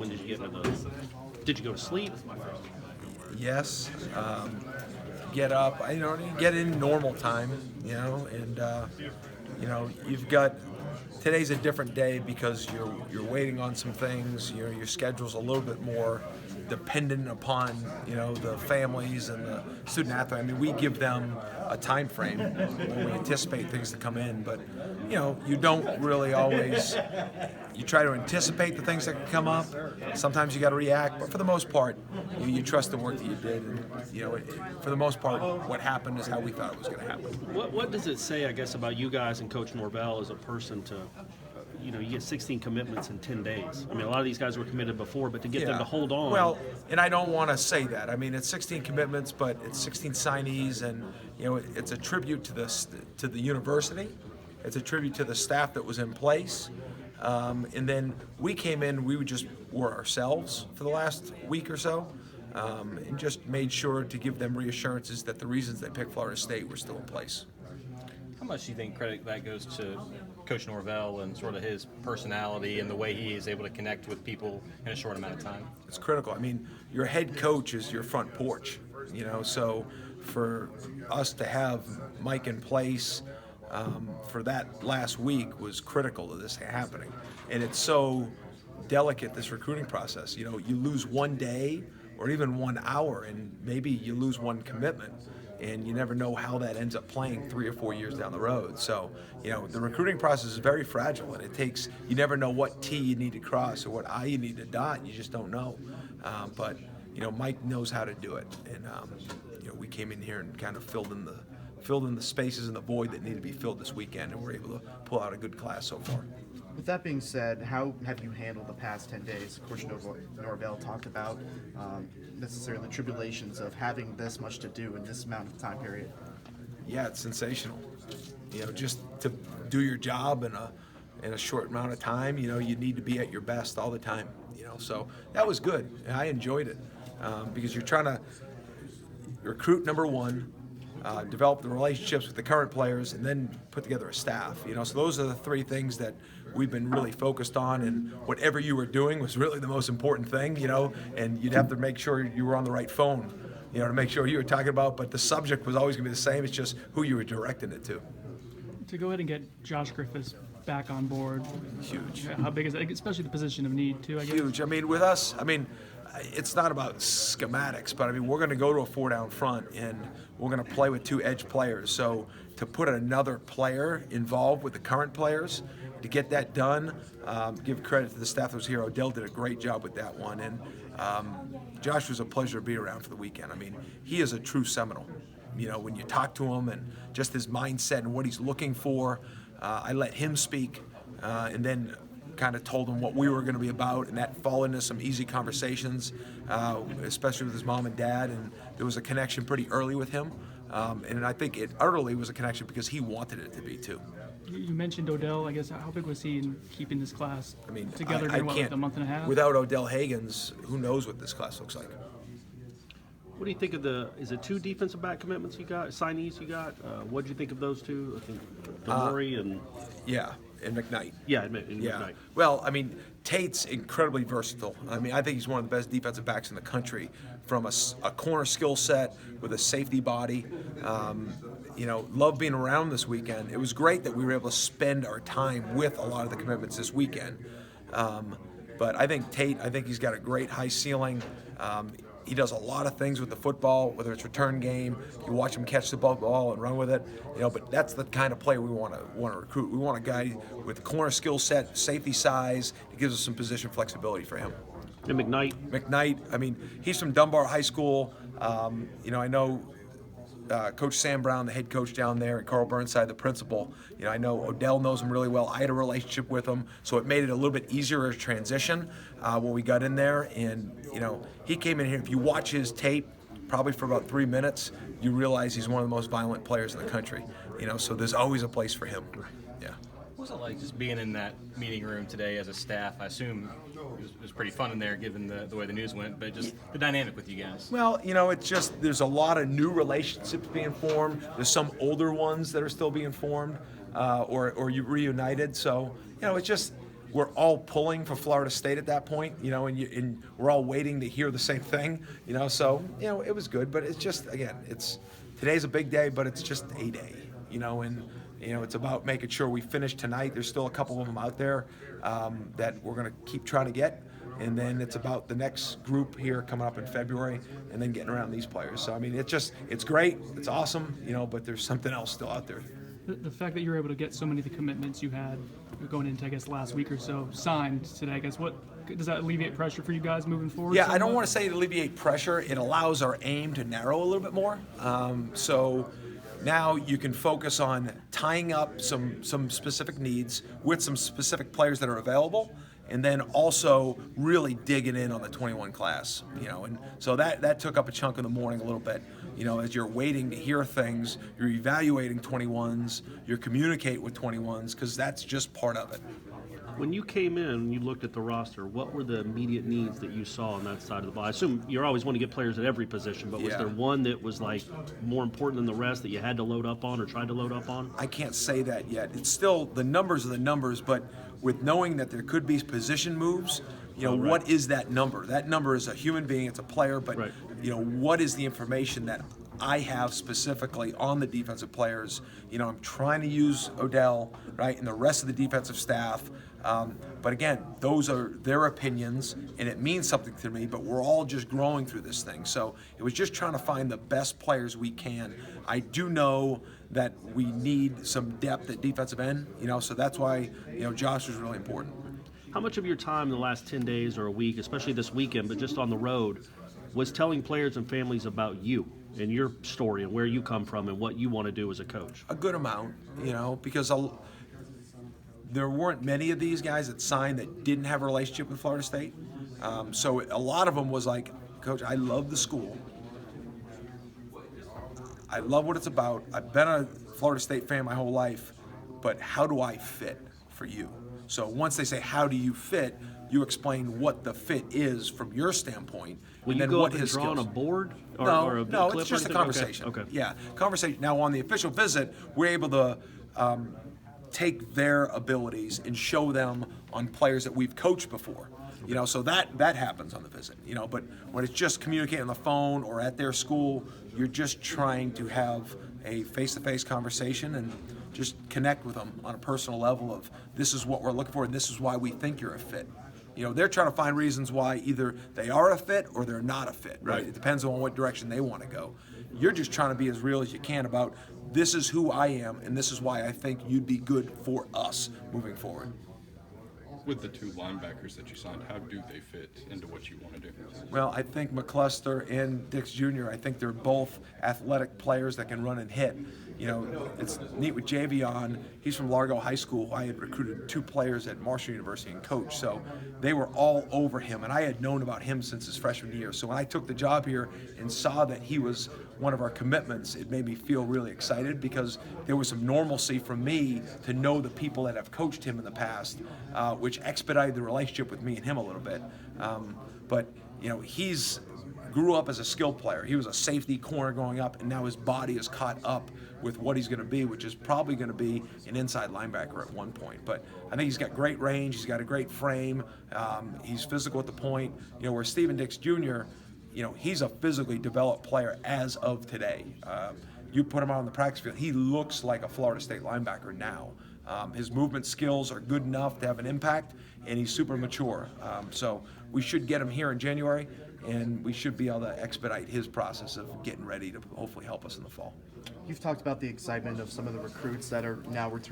when did you get into those? Did you go to sleep? Yes. Get up. You get in normal time. And you've got. Today's a different day because you're waiting on some things. Your schedule's a little bit more dependent upon the families and the student athlete. I mean, we give them a time frame when we anticipate things to come in, but you don't really always. You try to anticipate the things that can come up. Sometimes you got to react, but for the most part, you trust the work that you did, and for the most part, what happened is how we thought it was going to happen. What does it say, I guess, about you guys and Coach Norvell as a person to, you get 16 commitments in 10 days? I mean, a lot of these guys were committed before, but to get them to hold on. Well, and I don't want to say that. I mean, it's 16 commitments, but it's 16 signees, and it's a tribute to the university. It's a tribute to the staff that was in place. And then we came in, we were ourselves for the last week or so, and just made sure to give them reassurances that the reasons they picked Florida State were still in place. How much do you think credit that goes to Coach Norvell and sort of his personality and the way he is able to connect with people in a short amount of time? It's critical. I mean, your head coach is your front porch, so for us to have Mike in place for that last week was critical to this happening. And it's so delicate, this recruiting process. You lose one day or even 1 hour, and maybe you lose one commitment, and you never know how that ends up playing 3 or 4 years down the road. So, the recruiting process is very fragile, and you never know what T you need to cross or what I you need to dot. You just don't know. But Mike knows how to do it, and we came in here and kind of filled in the spaces and the void that need to be filled this weekend, and we're able to pull out a good class so far. With that being said, how have you handled the past 10 days? Coach Norvell talked about necessarily the tribulations of having this much to do in this amount of time period. Yeah, it's sensational. Just to do your job in a short amount of time, you need to be at your best all the time. So that was good. I enjoyed it because you're trying to recruit, number one, develop the relationships with the current players, and then put together a staff. So those are the three things that we've been really focused on, and whatever you were doing was really the most important thing, and you'd have to make sure you were on the right phone, to make sure you were talking about, but the subject was always going to be the same. It's just who you were directing it to. To go ahead and get Josh Griffiths back on board. Huge. How big is that? Especially the position of need, too, I guess. Huge. I mean, with us, it's not about schematics, but we're going to go to a 4-down front, and we're going to play with 2 edge players. So to put another player involved with the current players, to get that done, give credit to the staff that was here. Odell did a great job with that one, and Josh was a pleasure to be around for the weekend. He is a true Seminole. When you talk to him and just his mindset and what he's looking for, I let him speak, and then kind of told him what we were going to be about, and that followed into some easy conversations, especially with his mom and dad, and there was a connection pretty early with him, and I think it utterly was a connection because he wanted it to be too. You mentioned Odell. I guess how big was he in keeping this class together I during can't, a month and a half? Without Odell Hagens, who knows what this class looks like. What do you think of is it 2 defensive back commitments you got, signees you got? What did you think of those 2? I think Murray and... Yeah, and McKnight. Yeah, and McKnight. Well, Tate's incredibly versatile. I think he's one of the best defensive backs in the country from a corner skill set with a safety body. Love being around this weekend. It was great that we were able to spend our time with a lot of the commitments this weekend. But I think Tate, he's got a great high ceiling. He does a lot of things with the football, whether it's return game. You watch him catch the ball and run with it. But that's the kind of player we want to recruit. We want a guy with corner skill set, safety size. It gives us some position flexibility for him. And McKnight, he's from Dunbar High School. I know Coach Sam Brown, the head coach down there, and Carl Burnside, the principal. I know Odell knows him really well. I had a relationship with him, so it made it a little bit easier to transition when we got in there. And he came in here. If you watch his tape, probably for about 3 minutes, you realize he's one of the most violent players in the country. So there's always a place for him. Yeah. What was it like just being in that meeting room today as a staff? I assume it was pretty fun in there given the way the news went, but just the dynamic with you guys. Well, it's just there's a lot of new relationships being formed. There's some older ones that are still being formed or you reunited. So, it's just we're all pulling for Florida State at that point, and we're all waiting to hear the same thing, So, it was good, but it's just, again, today's a big day, but it's just a day, and it's about making sure we finish tonight. There's still a couple of them out there that we're going to keep trying to get. And then it's about the next group here coming up in February, and then getting around these players. So, I mean, it's great, it's awesome, but there's something else still out there. The fact that you were able to get so many of the commitments you had going into, I guess, last week or so signed today, I guess, what does that alleviate pressure for you guys moving forward? Yeah, I don't want to say it alleviate pressure. It allows our aim to narrow a little bit more. So now you can focus on tying up some specific needs with some specific players that are available, and then also really digging in on the 21 class, and so that took up a chunk of the morning a little bit, as you're waiting to hear things, you're evaluating 21s, you're communicating with 21s, because that's just part of it. When you came in and you looked at the roster, what were the immediate needs that you saw on that side of the ball? I assume you always want to get players at every position, but was Yeah. there one that was like more important than the rest that you had to load up on or tried to load up on? I can't say that yet. It's still, the numbers are the numbers, but with knowing that there could be position moves, Right. what is that number? That number is a human being, it's a player, but Right. What is the information that I have specifically on the defensive players? I'm trying to use Odell, right, and the rest of the defensive staff. But again, those are their opinions, and it means something to me, but we're all just growing through this thing. So it was just trying to find the best players we can. I do know that we need some depth at defensive end, so that's why, Josh was really important. How much of your time in the last 10 days or a week, especially this weekend, but just on the road, was telling players and families about you and your story and where you come from and what you want to do as a coach? A good amount, because there weren't many of these guys that signed that didn't have a relationship with Florida State. So a lot of them was like, Coach, I love the school. I love what it's about. I've been a Florida State fan my whole life, but how do I fit for you? So once they say, how do you fit, you explain what the fit is from your standpoint. Will and you then go what up and his draw on a skills. board or, No, or a no, clip it's or just a anything? conversation. Okay. Yeah, conversation. Now on the official visit, we're able to take their abilities and show them on players that we've coached before. So that happens on the visit. But when it's just communicating on the phone or at their school, you're just trying to have a face-to-face conversation and just connect with them on a personal level of this is what we're looking for and this is why we think you're a fit. They're trying to find reasons why either they are a fit or they're not a fit, right? It depends on what direction they want to go. You're just trying to be as real as you can about this is who I am and this is why I think you'd be good for us moving forward. With the two linebackers that you signed, how do they fit into what you want to do? Well, I think McCluster and Dix Jr., I think they're both athletic players that can run and hit. It's neat with Javion. He's from Largo High School. I had recruited 2 players at Marshall University and coached, so they were all over him, and I had known about him since his freshman year. So when I took the job here and saw that he was one of our commitments, it made me feel really excited because there was some normalcy from me to know the people that have coached him in the past, which expedited the relationship with me and him a little bit. But he's grew up as a skilled player. He was a safety corner growing up, and now his body is caught up with what he's going to be, which is probably going to be an inside linebacker at one point. But I think he's got great range. He's got a great frame. He's physical at the point. Where Steven Dix Jr., he's a physically developed player as of today. You put him out on the practice field, he looks like a Florida State linebacker now. His movement skills are good enough to have an impact, and he's super mature. So we should get him here in January, and we should be able to expedite his process of getting ready to hopefully help us in the fall. You've talked about the excitement of some of the recruits that are now returning